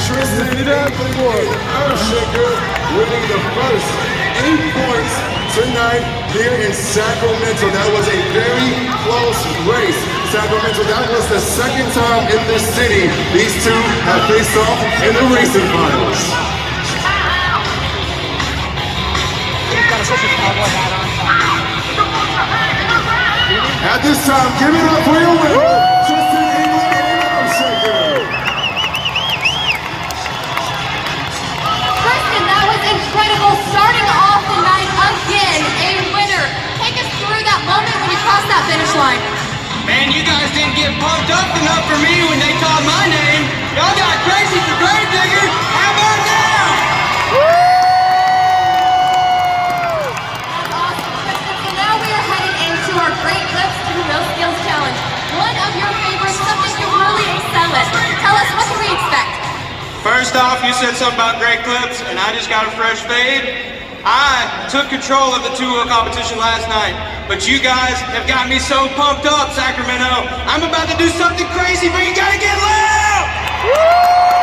Tristan Earthshaker winning the first 8 points tonight here in Sacramento. That was a very close race. Sacramento, that was the second time in this city these two have faced off in the racing finals. At this time, give it up for your winner, Tristan Earthshaker. Tristan, that was incredible. Starting off the night again, a winner. Take us through that moment when you crossed that finish line. Man, you guys didn't get pumped up enough for me when they called my name. Y'all got crazy for Gravedigger. How about now? That's awesome, Tristan. So now we are heading into our Great Clips to No Skills Challenge. One of your favorites, something you really excel at. Tell us, what can we expect? First off, you said something about great clips, and I just got a fresh fade. I took control of the two-wheel competition last night, but you guys have got me so pumped up, Sacramento. I'm about to do something crazy, but you gotta get loud!